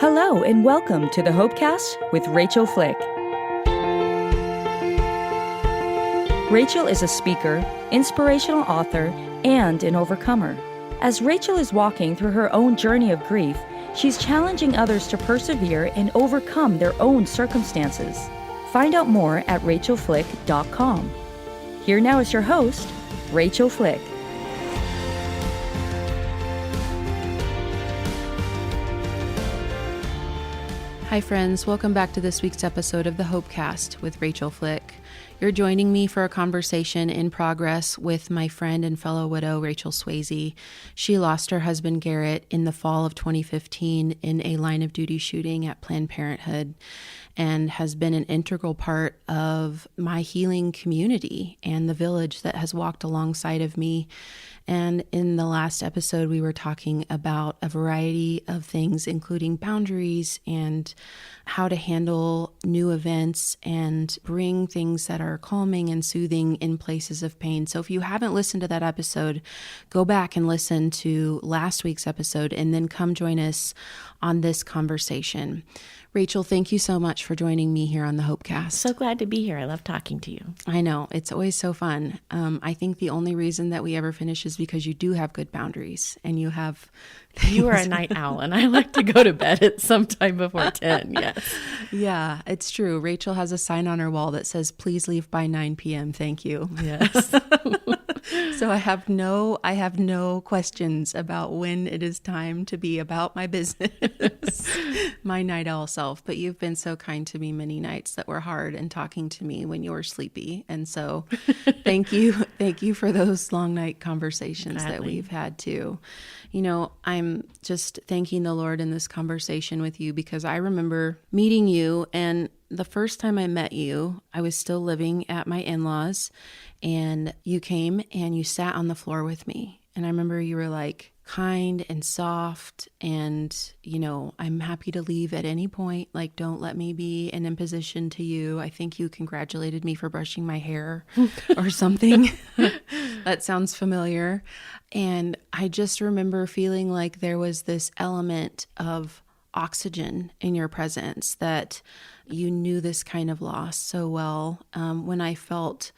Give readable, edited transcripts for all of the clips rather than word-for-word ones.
Hello and welcome to the Hopecast with Rachael Flick. Rachel is a speaker, inspirational author, and an overcomer. As Rachel is walking through her own journey of grief, she's challenging others to persevere and overcome their own circumstances. Find out more at rachelflick.com. Here now is your host, Rachael Flick. Hi friends, welcome back to this week's episode of the Hopecast with Rachael Flick. You're joining me for a conversation in progress with my friend and fellow widow, Rachel Swasey. She lost her husband, Garrett, in the fall of 2015 in a line of duty shooting at Planned Parenthood, and has been an integral part of my healing community and the village that has walked alongside of me. And in the last episode, we were talking about a variety of things, including boundaries and how to handle new events and bring things that are calming and soothing in places of pain. So if you haven't listened to that episode, go back and listen to last week's episode and then come join us on this conversation. Rachel, thank you so much for joining me here on the Hopecast. So glad to be here. I love talking to you. I know. It's always so fun. I think the only reason that we ever finish is because you do have good boundaries and you have... You are a night owl and I like to go to bed at some time before 10. Yes. Yeah, it's true. Rachel has a sign on her wall that says, "Please leave by 9 p.m. Thank you." Yes. So I have no questions about when it is time to be about my business, my night owl self. But you've been so kind to me many nights that were hard and talking to me when you were sleepy. And so thank you for those long night conversations that we've had too. You know, I'm just thanking the Lord in this conversation with you because I remember meeting you, and the first time I met you, I was still living at my in-laws, and you came and you sat on the floor with me. And I remember you were like kind and soft and, you know, I'm happy to leave at any point. Like, don't let me be an imposition to you. I think you congratulated me for brushing my hair or something. That sounds familiar. And I just remember feeling like there was this element of oxygen in your presence, that you knew this kind of loss so well. When I felt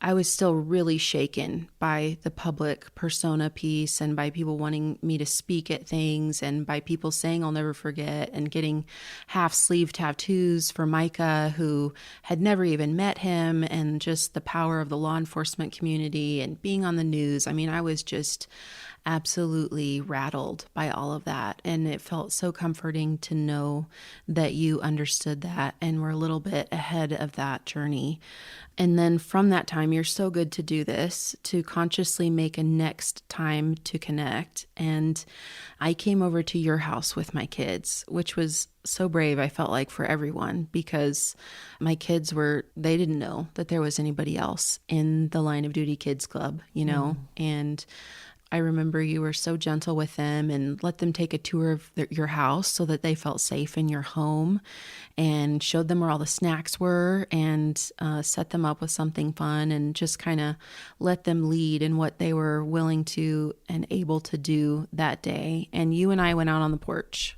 I was still really shaken by the public persona piece and by people wanting me to speak at things and by people saying I'll never forget and getting half sleeve tattoos for Micah, who had never even met him, and just the power of the law enforcement community and being on the news. I mean, I was just absolutely rattled by all of that. And it felt so comforting to know that you understood that and were a little bit ahead of that journey. And then from that time, you're so good to do this, to consciously make a next time to connect. And I came over to your house with my kids, which was so brave, I felt like, for everyone, because my kids they didn't know that there was anybody else in the Line of Duty Kids Club, you know, and I remember you were so gentle with them and let them take a tour of your house so that they felt safe in your home, and showed them where all the snacks were and set them up with something fun, and just kind of let them lead in what they were willing to and able to do that day. And you and I went out on the porch.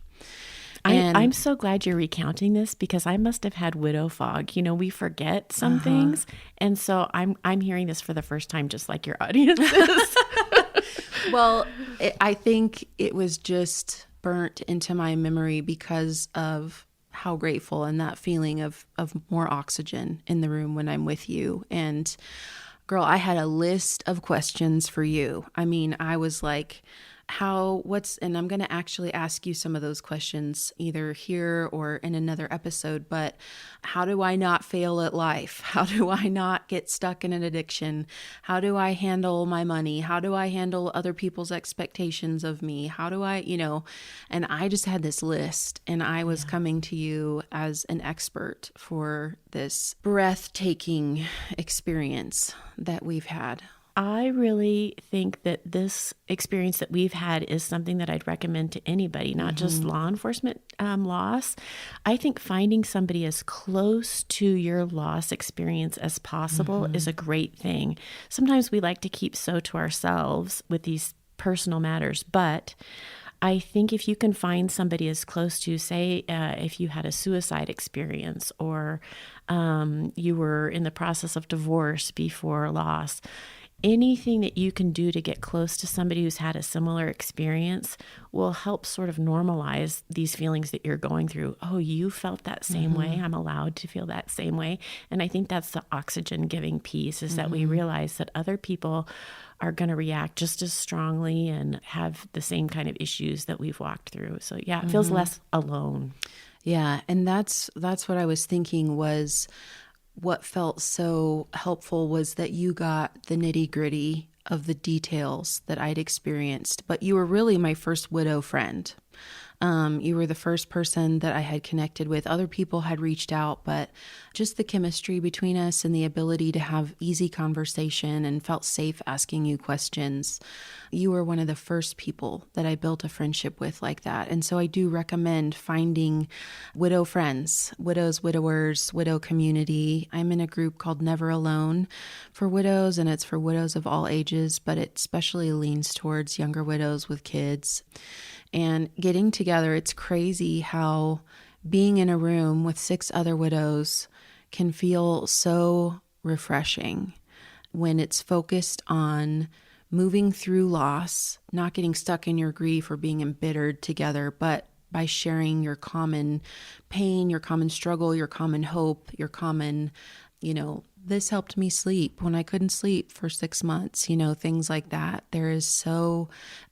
I'm so glad you're recounting this because I must have had widow fog. You know, we forget some things. And so I'm hearing this for the first time, just like your audience is. Well, I think it was just burnt into my memory because of how grateful and that feeling of more oxygen in the room when I'm with you. And girl, I had a list of questions for you. I mean, I was like, and I'm going to actually ask you some of those questions either here or in another episode, but how do I not fail at life? How do I not get stuck in an addiction? How do I handle my money? How do I handle other people's expectations of me? How do I, and I just had this list, and I was coming to you as an expert for this breathtaking experience that we've had. I really think that this experience that we've had is something that I'd recommend to anybody, not just law enforcement loss. I think finding somebody as close to your loss experience as possible is a great thing. Sometimes we like to keep so to ourselves with these personal matters, but I think if you can find somebody as close to, say, if you had a suicide experience or you were in the process of divorce before loss, anything that you can do to get close to somebody who's had a similar experience will help sort of normalize these feelings that you're going through. Oh, you felt that same way. I'm allowed to feel that same way. And I think that's the oxygen giving piece, is that we realize that other people are going to react just as strongly and have the same kind of issues that we've walked through. So yeah, it feels less alone. Yeah. And that's what I was thinking was, what felt so helpful was that you got the nitty gritty of the details that I'd experienced, but you were really my first widow friend. You were the first person that I had connected with. Other people had reached out, but just the chemistry between us and the ability to have easy conversation and felt safe asking you questions. You were one of the first people that I built a friendship with like that. And so I do recommend finding widow friends, widows, widowers, widow community. I'm in a group called Never Alone for widows, and it's for widows of all ages, but it especially leans towards younger widows with kids. And getting together, it's crazy how being in a room with 6 other widows can feel so refreshing when it's focused on moving through loss, not getting stuck in your grief or being embittered together, but by sharing your common pain, your common struggle, your common hope, your common, this helped me sleep when I couldn't sleep for 6 months, things like that.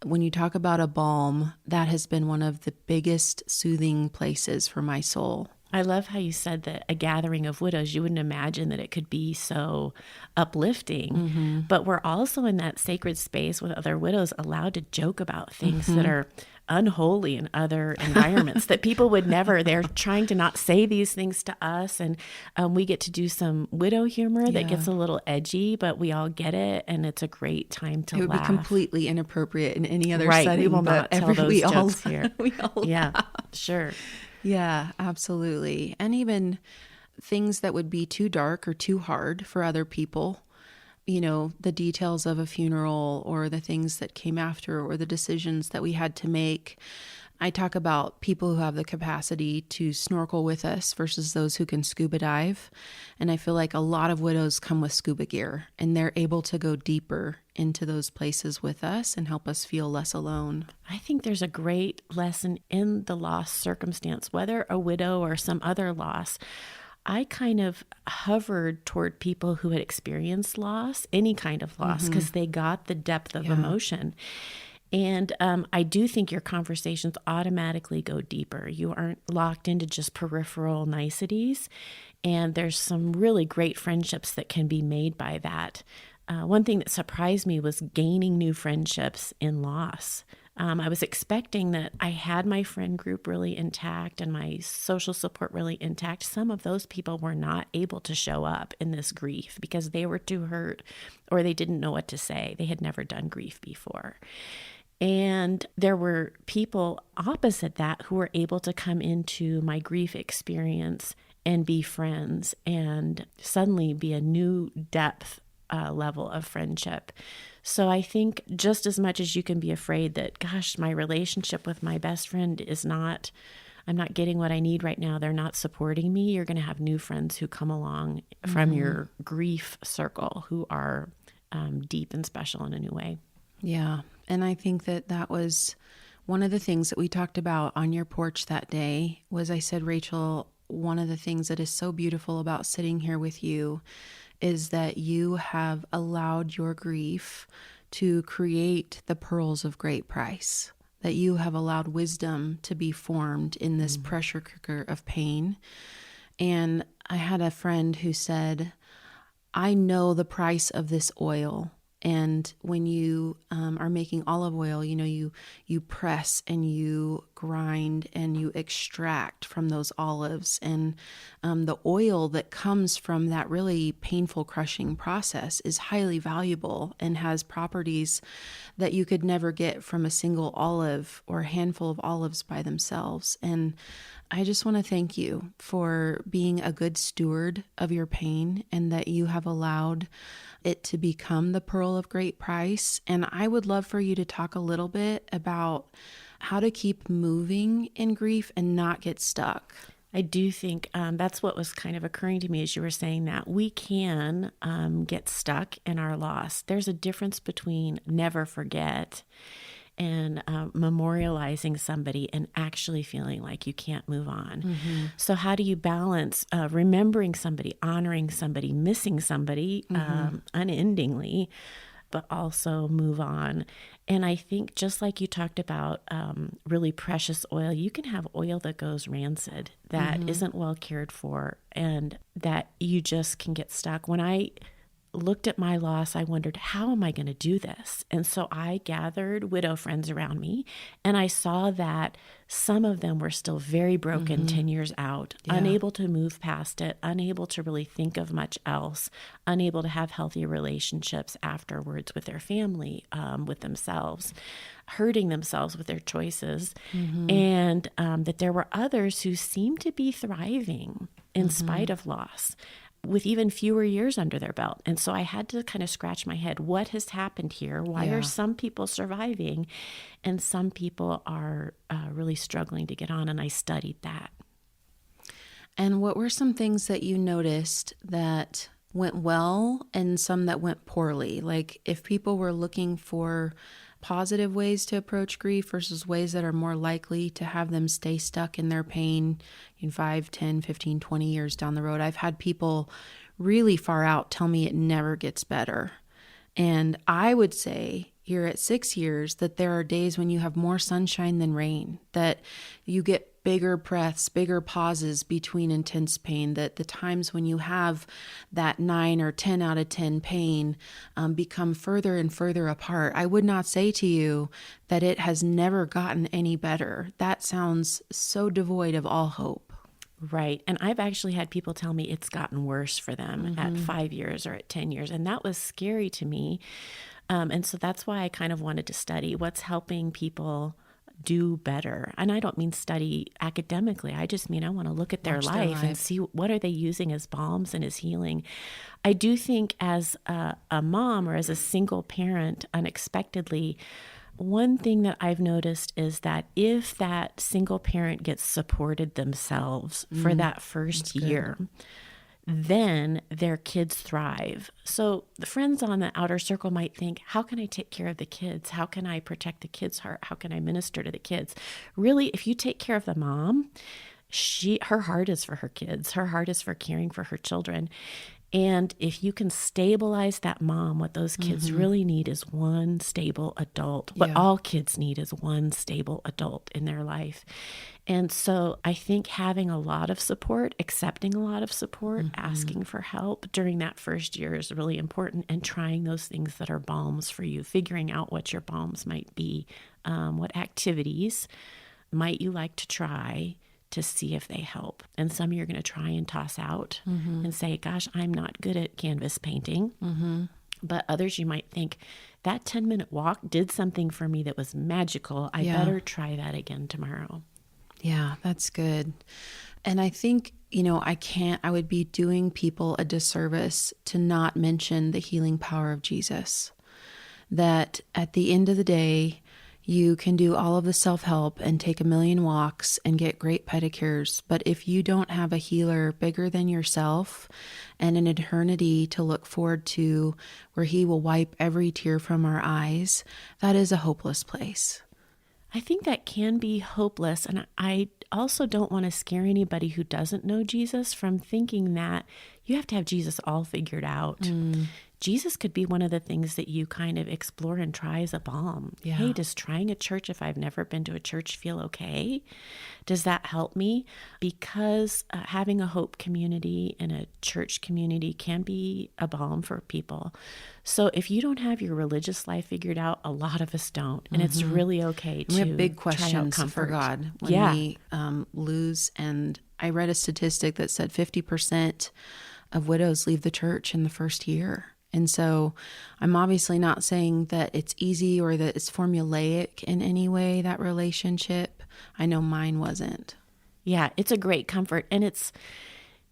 When you talk about a balm, that has been one of the biggest soothing places for my soul. I love how you said that a gathering of widows, you wouldn't imagine that it could be so uplifting, but we're also in that sacred space with other widows allowed to joke about things that are unholy in other environments that people would never. They're trying to not say these things to us, and we get to do some widow humor that gets a little edgy, but we all get it, and it's a great time to laugh. It would be completely inappropriate in any other right. setting. We will not tell those jokes here. We all laugh. Sure. Yeah, absolutely. And even things that would be too dark or too hard for other people, the details of a funeral or the things that came after or the decisions that we had to make. I talk about people who have the capacity to snorkel with us versus those who can scuba dive. And I feel like a lot of widows come with scuba gear and they're able to go deeper into those places with us and help us feel less alone. I think there's a great lesson in the loss circumstance, whether a widow or some other loss. I kind of hovered toward people who had experienced loss, any kind of loss, because they got the depth of emotion. And I do think your conversations automatically go deeper. You aren't locked into just peripheral niceties. And there's some really great friendships that can be made by that. One thing that surprised me was gaining new friendships in loss. I was expecting that I had my friend group really intact and my social support really intact. Some of those people were not able to show up in this grief because they were too hurt or they didn't know what to say. They had never done grief before. And there were people opposite that who were able to come into my grief experience and be friends and suddenly be a new depth level of friendship. So I think just as much as you can be afraid that, gosh, my relationship with my best friend I'm not getting what I need right now, they're not supporting me, you're going to have new friends who come along from your grief circle who are deep and special in a new way. Yeah. And I think that was one of the things that we talked about on your porch that day was I said, Rachel, one of the things that is so beautiful about sitting here with you is that you have allowed your grief to create the pearls of great price, that you have allowed wisdom to be formed in this pressure cooker of pain. And I had a friend who said, I know the price of this oil. And when you are making olive oil, you press and you grind and you extract from those olives. And the oil that comes from that really painful crushing process is highly valuable and has properties that you could never get from a single olive or a handful of olives by themselves. And I just want to thank you for being a good steward of your pain and that you have allowed it to become the pearl of great price. And I would love for you to talk a little bit about how to keep moving in grief and not get stuck. I do think that's what was kind of occurring to me as you were saying that. We can get stuck in our loss. There's a difference between never forget and memorializing somebody and actually feeling like you can't move on. Mm-hmm. So how do you balance remembering somebody, honoring somebody, missing somebody unendingly, but also move on? And I think just like you talked about really precious oil, you can have oil that goes rancid, that isn't well cared for, and that you just can get stuck. When I looked at my loss, I wondered, how am I going to do this? And so I gathered widow friends around me, and I saw that some of them were still very broken 10 years out, unable to move past it, unable to really think of much else, unable to have healthy relationships afterwards with their family, with themselves, hurting themselves with their choices, and that there were others who seemed to be thriving in spite of loss, with even fewer years under their belt. And so I had to kind of scratch my head. What has happened here? Why are some people surviving and some people are really struggling to get on? And I studied that. And what were some things that you noticed that went well and some that went poorly? Like if people were looking for positive ways to approach grief versus ways that are more likely to have them stay stuck in their pain in 5, 10, 15, 20 years down the road. I've had people really far out tell me it never gets better. And I would say here at 6 years that there are days when you have more sunshine than rain, that you get bigger breaths, bigger pauses between intense pain, that the times when you have that 9 or 10 out of 10 pain become further and further apart. I would not say to you that it has never gotten any better. That sounds so devoid of all hope. Right. And I've actually had people tell me it's gotten worse for them at 5 years or at 10 years. And that was scary to me. And so that's why I kind of wanted to study what's helping people do better. And I don't mean study academically. I just mean I want to look at their life and see what are they using as balms and as healing. I do think as a mom or as a single parent, unexpectedly, one thing that I've noticed is that if that single parent gets supported themselves for that first year, then their kids thrive. So the friends on the outer circle might think, how can I take care of the kids? How can I protect the kids' heart? How can I minister to the kids? Really, if you take care of the mom, her heart is for her kids. Her heart is for caring for her children. And if you can stabilize that mom, what those kids really need is one stable adult. What all kids need is one stable adult in their life. And so I think having a lot of support, accepting a lot of support, asking for help during that first year is really important, and trying those things that are balms for you, figuring out what your balms might be, what activities might you like to try to see if they help. And some you're going to try and toss out and say, gosh, I'm not good at canvas painting. But others you might think, that 10-minute walk did something for me that was magical. I better try that again tomorrow. Yeah, that's good. And I think, I would be doing people a disservice to not mention the healing power of Jesus. That at the end of the day, you can do all of the self-help and take 1,000,000 walks and get great pedicures. But if you don't have a healer bigger than yourself and an eternity to look forward to where he will wipe every tear from our eyes, that is a hopeless place. I think that can be hopeless. And I also don't want to scare anybody who doesn't know Jesus from thinking that you have to have Jesus all figured out. Jesus could be one of the things that you kind of explore and try as a balm. Yeah. Hey, does trying a church, if I've never been to a church, feel okay? Does that help me? Because having a hope community and a church community can be a balm for people. So if you don't have your religious life figured out, a lot of us don't. And it's really okay to we have big questions try out comfort for God when we lose. And I read a statistic that said 50% of widows leave the church in the first year. And so I'm obviously not saying that it's easy or that it's formulaic in any way, that relationship. I know mine wasn't. Yeah, it's a great comfort. And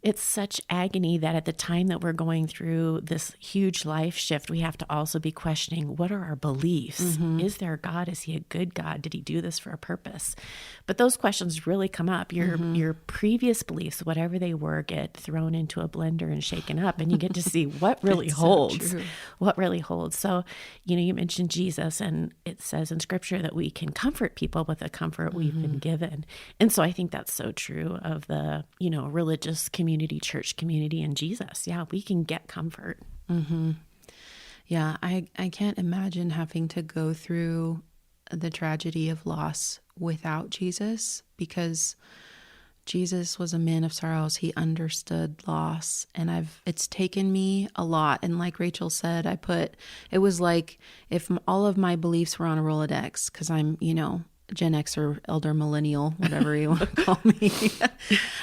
It's such agony that at the time that we're going through this huge life shift, we have to also be questioning, what are our beliefs? Is there a God? Is he a good God? Did he do this for a purpose? But those questions really come up. Your previous beliefs, whatever they were, get thrown into a blender and shaken up, and you get to see what really holds. So what really holds. So, you mentioned Jesus, and it says in Scripture that we can comfort people with the comfort we've been given. And so I think that's so true of the, religious community, church community, and Jesus. Yeah, we can get comfort. Yeah, I can't imagine having to go through the tragedy of loss without Jesus, because Jesus was a man of sorrows. He understood loss, and it's taken me a lot. And like Rachel said, it was like if all of my beliefs were on a Rolodex, because I'm, Gen X or elder millennial, whatever you want to call me.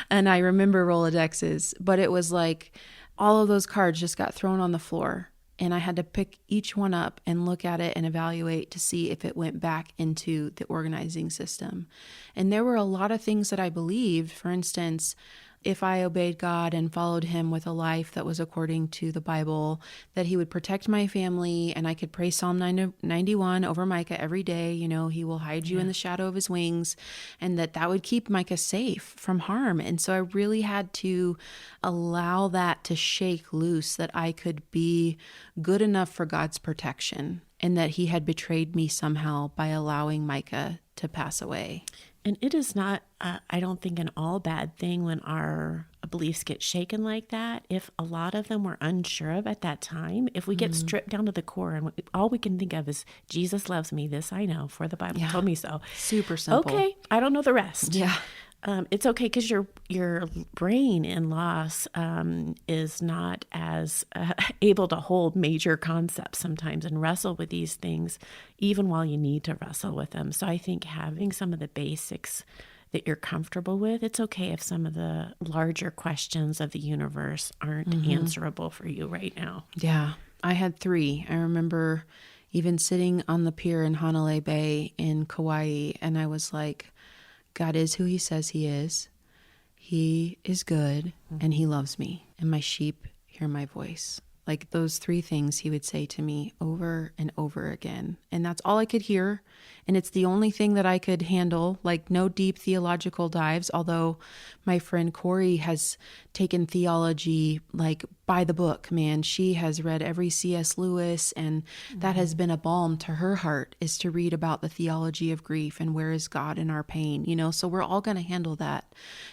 And I remember Rolodexes, but it was like all of those cards just got thrown on the floor, and I had to pick each one up and look at it and evaluate to see if it went back into the organizing system. And there were a lot of things that I believed. For instance, if I obeyed God and followed him with a life that was according to the Bible, that he would protect my family, and I could pray Psalm 91 over Micah every day. He will hide you in the shadow of his wings, and that would keep Micah safe from harm. And so I really had to allow that to shake loose, that I could be good enough for God's protection, and that he had betrayed me somehow by allowing Micah to pass away. And it is not, I don't think, an all bad thing when our beliefs get shaken like that. If a lot of them we're unsure of at that time, if we get stripped down to the core and all we can think of is, Jesus loves me, this I know, for the Bible told me so. Super simple. Okay, I don't know the rest. Yeah. It's okay, because your brain in loss is not as able to hold major concepts sometimes and wrestle with these things, even while you need to wrestle with them. So I think having some of the basics that you're comfortable with, it's okay if some of the larger questions of the universe aren't answerable for you right now. Yeah, I had 3. I remember even sitting on the pier in Hanalei Bay in Kauai, and I was like, God is who he says he is. He is good, and he loves me, and my sheep hear my voice. Like those 3 things he would say to me over and over again. And that's all I could hear. And it's the only thing that I could handle, like no deep theological dives. Although my friend Corey has taken theology like by the book, man. She has read every C.S. Lewis, and that has been a balm to her heart, is to read about the theology of grief and where is God in our pain, so we're all going to handle that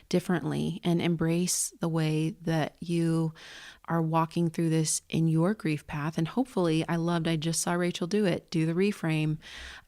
differently and embrace the way that you are walking through this in your grief path. And hopefully, I just saw Rachel do the reframe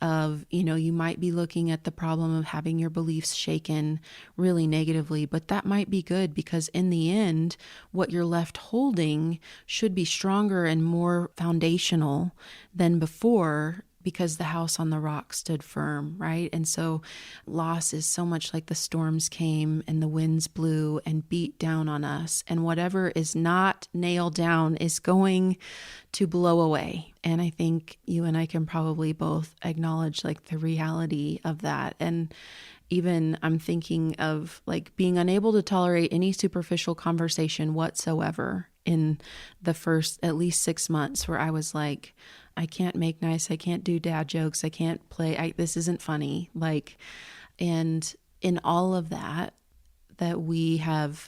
of, you might be looking at the problem of having your beliefs shaken really negatively, but that might be good, because in the end, what you're left holding should be stronger and more foundational than before, because the house on the rock stood firm, right? And so loss is so much like the storms came and the winds blew and beat down on us. And whatever is not nailed down is going to blow away. And I think you and I can probably both acknowledge like the reality of that. And even I'm thinking of like being unable to tolerate any superficial conversation whatsoever in the first at least 6 months, where I was like, I can't make nice, I can't do dad jokes, I can't play, this isn't funny. Like, and in all of that we have,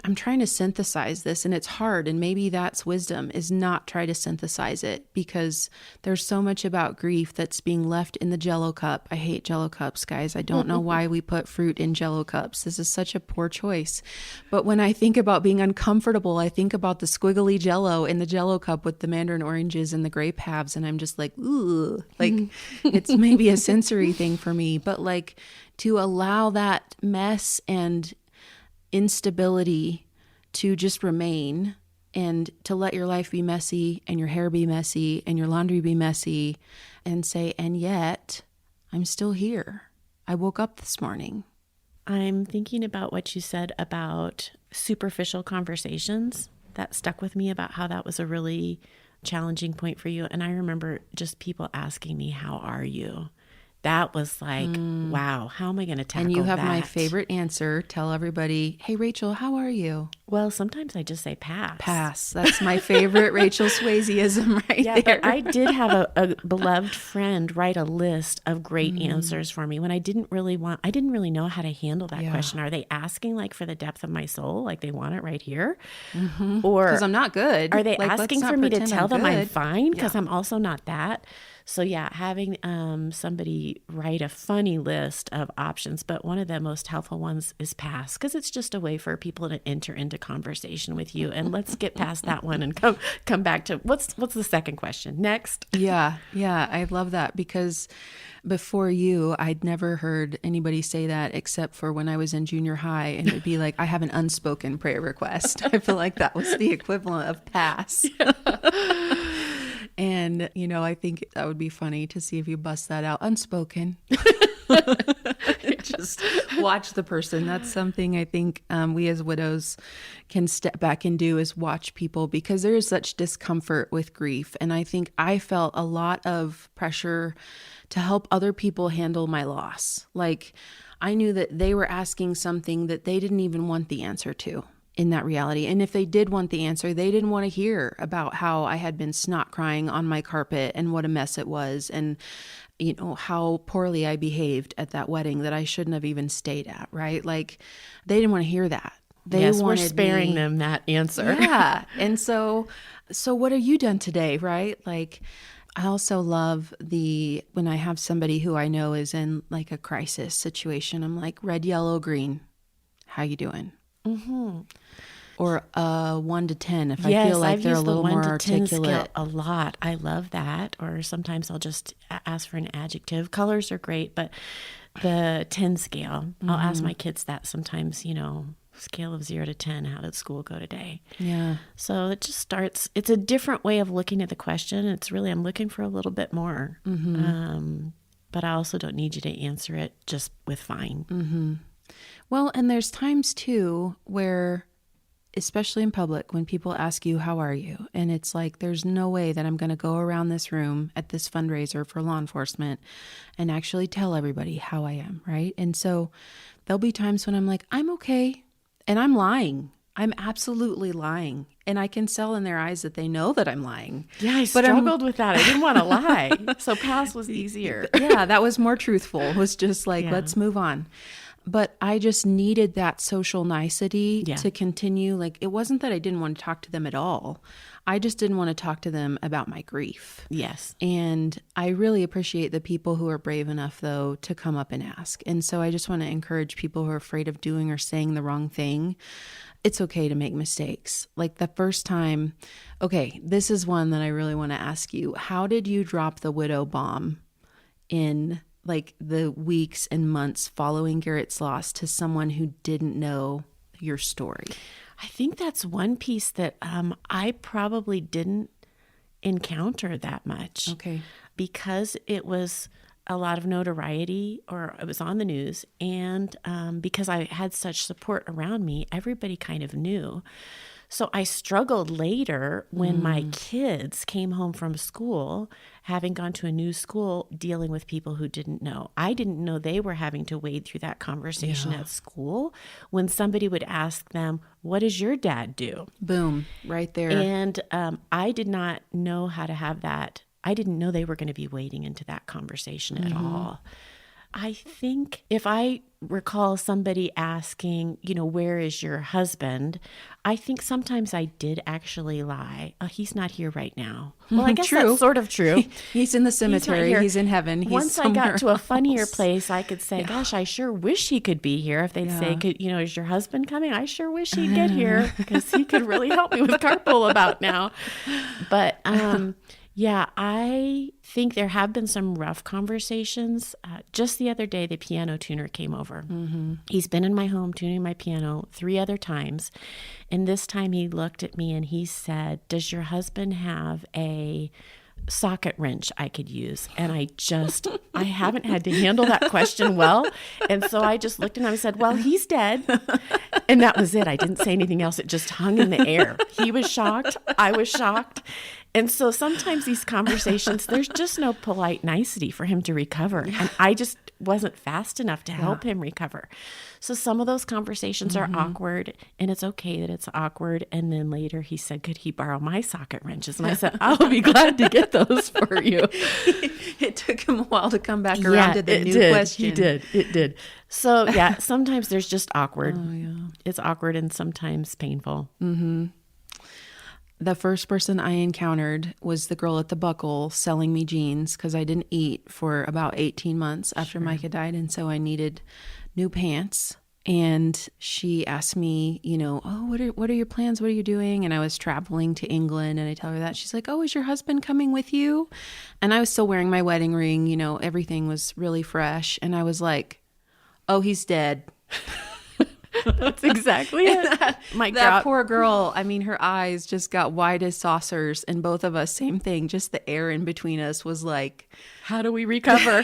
I'm trying to synthesize this, and it's hard, and maybe that's wisdom, is not try to synthesize it, because there's so much about grief that's being left in the Jell-O cup. I hate Jell-O cups, guys. I don't know why we put fruit in Jell-O cups. This is such a poor choice. But when I think about being uncomfortable, I think about the squiggly Jell-O in the Jell-O cup with the mandarin oranges and the grape halves, and I'm just like, ooh, like it's maybe a sensory thing for me, but like to allow that mess and instability to just remain, and to let your life be messy and your hair be messy and your laundry be messy, and say, and yet I'm still here. I woke up this morning. I'm thinking about what you said about superficial conversations. That stuck with me, about how that was a really challenging point for you. And I remember just people asking me, how are you? that was like, wow, how am I going to tackle that? And you have my favorite answer. Tell everybody, hey, Rachel, how are you? Well, sometimes I just say pass. Pass. That's my favorite Rachel Swaseyism right there. But I did have a beloved friend write a list of great answers for me when I didn't really know how to handle that question. Are they asking like for the depth of my soul? Like they want it right here? Or because I'm not good. Are they like, asking for me to tell them I'm fine? Because Yeah. I'm also not that. So yeah, having somebody write a funny list of options, but one of the most helpful ones is pass, because it's just a way for people to enter into conversation with you. And let's get past that one and come back to what's the second question next. Yeah, I love that, because before you, I'd never heard anybody say that except for when I was in junior high, and it'd be like, I have an unspoken prayer request. I feel like that was the equivalent of pass. And, I think that would be funny to see if you bust that out. Unspoken. Just watch the person. That's something I think we as widows can step back and do, is watch people, because there is such discomfort with grief. And I think I felt a lot of pressure to help other people handle my loss. Like I knew that they were asking something that they didn't even want the answer to in that reality. And if they did want the answer, they didn't want to hear about how I had been snot crying on my carpet and what a mess it was. And, how poorly I behaved at that wedding that I shouldn't have even stayed at, right? Like they didn't want to hear that. We're sparing them that answer. Yeah. And so what have you done today, right? Like I also love when I have somebody who I know is in like a crisis situation, I'm like, red, yellow, green, how you doing? Or 1 to 10 if I feel like they're a little more articulate. A lot. I love that. Or sometimes I'll just ask for an adjective. Colors are great, but the 10 scale, I'll ask my kids that sometimes, scale of 0 to 10, how did school go today? Yeah. So it just starts, it's a different way of looking at the question. It's really, I'm looking for a little bit more. But I also don't need you to answer it just with fine. Well, and there's times too where, especially in public, when people ask you, how are you? And it's like, there's no way that I'm going to go around this room at this fundraiser for law enforcement and actually tell everybody how I am, right? And so there'll be times when I'm like, I'm okay. And I'm lying. I'm absolutely lying. And I can tell in their eyes that they know that I'm lying. Yeah, I struggled with that. I didn't want to lie. So pass was easier. Yeah, that was more truthful. It was just like, let's move on. But I just needed that social nicety to continue. Like, it wasn't that I didn't want to talk to them at all. I just didn't want to talk to them about my grief. Yes. And I really appreciate the people who are brave enough, though, to come up and ask. And so I just want to encourage people who are afraid of doing or saying the wrong thing. It's okay to make mistakes. Like the first time, okay, this is one that I really want to ask you. How did you drop the widow bomb in like the weeks and months following Garrett's loss to someone who didn't know your story? I think that's one piece that I probably didn't encounter that much. Okay. Because it was a lot of notoriety, or it was on the news, and because I had such support around me, everybody kind of knew. So I struggled later when my kids came home from school, having gone to a new school, dealing with people who didn't know. I didn't know they were having to wade through that conversation at school when somebody would ask them, what does your dad do? Boom, right there. And I did not know how to have that. I didn't know they were going to be wading into that conversation at all. I think if I recall somebody asking, where is your husband? I think sometimes I did actually lie. Oh, he's not here right now. Well, I guess that's sort of true. He's in the cemetery. He's in heaven. He's Once I got to a funnier else. place, I could say, gosh, I sure wish he could be here. If they'd say, is your husband coming? I sure wish he'd get here because he could really help me with carpool about now. But yeah, I think there have been some rough conversations. Just the other day, the piano tuner came over. He's been in my home tuning my piano 3 other times. And this time he looked at me and he said, does your husband have a socket wrench I could use? And I haven't had to handle that question well. And so I just looked at him and I said, well, he's dead. And that was it. I didn't say anything else. It just hung in the air. He was shocked. I was shocked. And so sometimes these conversations, there's just no polite nicety for him to recover. And I just wasn't fast enough to help him recover. So some of those conversations are awkward, and it's okay that it's awkward. And then later he said, could he borrow my socket wrenches? And I said, I'll be glad to get those for you. It took him a while to come back around to the new question. It did. So yeah, sometimes there's just awkward. It's awkward and sometimes painful. The first person I encountered was the girl at the Buckle selling me jeans because I didn't eat for about 18 months after Micah died. And so I needed new pants. And she asked me, oh, what are your plans? What are you doing? And I was traveling to England, and I tell her that. She's like, oh, is your husband coming with you? And I was still wearing my wedding ring. Everything was really fresh. And I was like, oh, he's dead. That's exactly it. That poor girl, I mean, her eyes just got wide as saucers, and both of us, same thing. Just the air in between us was like, how do we recover?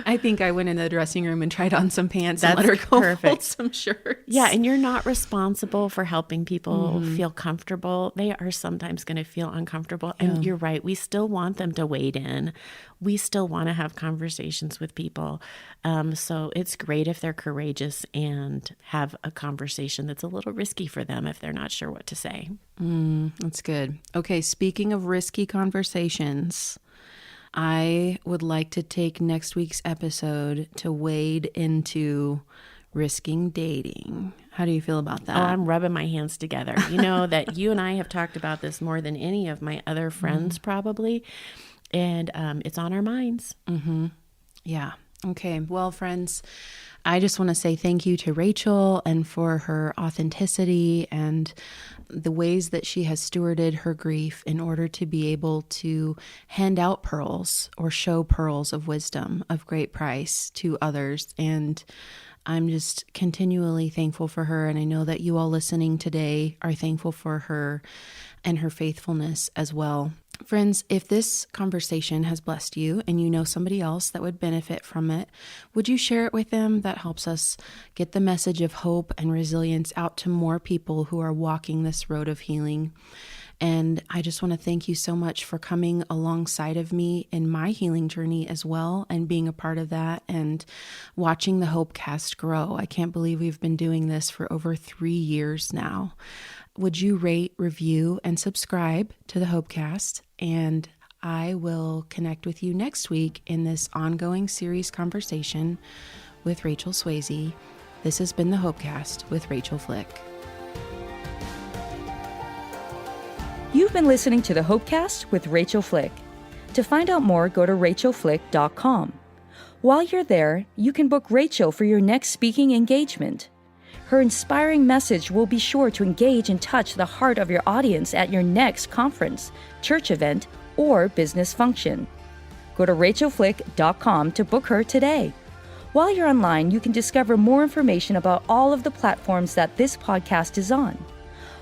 I think I went in the dressing room and tried on some pants and let her go fold some shirts. Yeah, and you're not responsible for helping people feel comfortable. They are sometimes going to feel uncomfortable. And you're right. We still want them to wade in. We still want to have conversations with people. So it's great if they're courageous and have a conversation that's a little risky for them if they're not sure what to say. That's good. Okay, speaking of risky conversations, I would like to take next week's episode to wade into risking dating. How do you feel about that? Oh, I'm rubbing my hands together. You know that you and I have talked about this more than any of my other friends probably, and it's on our minds. Yeah. Okay. Well, friends, I just want to say thank you to Rachel and for her authenticity and the ways that she has stewarded her grief in order to be able to hand out pearls or show pearls of wisdom of great price to others. And I'm just continually thankful for her. And I know that you all listening today are thankful for her and her faithfulness as well. Friends, if this conversation has blessed you and you know somebody else that would benefit from it, would you share it with them? That helps us get the message of hope and resilience out to more people who are walking this road of healing. And I just want to thank you so much for coming alongside of me in my healing journey as well and being a part of that and watching the Hopecast grow. I can't believe we've been doing this for over 3 years now. Would you rate, review, and subscribe to the Hopecast? And I will connect with you next week in this ongoing series conversation with Rachel Swasey. This has been the Hopecast with Rachael Flick. You've been listening to the Hopecast with Rachel Flick. To find out more, go to rachelflick.com. While you're there, you can book Rachel for your next speaking engagement. Her inspiring message will be sure to engage and touch the heart of your audience at your next conference, church event, or business function. Go to rachelflick.com to book her today. While you're online, you can discover more information about all of the platforms that this podcast is on.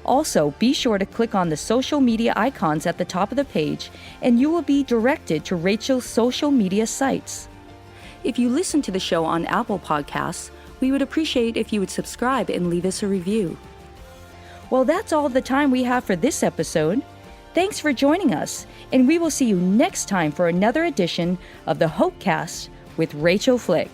Also, be sure to click on the social media icons at the top of the page, and you will be directed to Rachel's social media sites. If you listen to the show on Apple Podcasts, we would appreciate if you would subscribe and leave us a review. Well, that's all the time we have for this episode. Thanks for joining us, and we will see you next time for another edition of the Hopecast with Rachel Flick.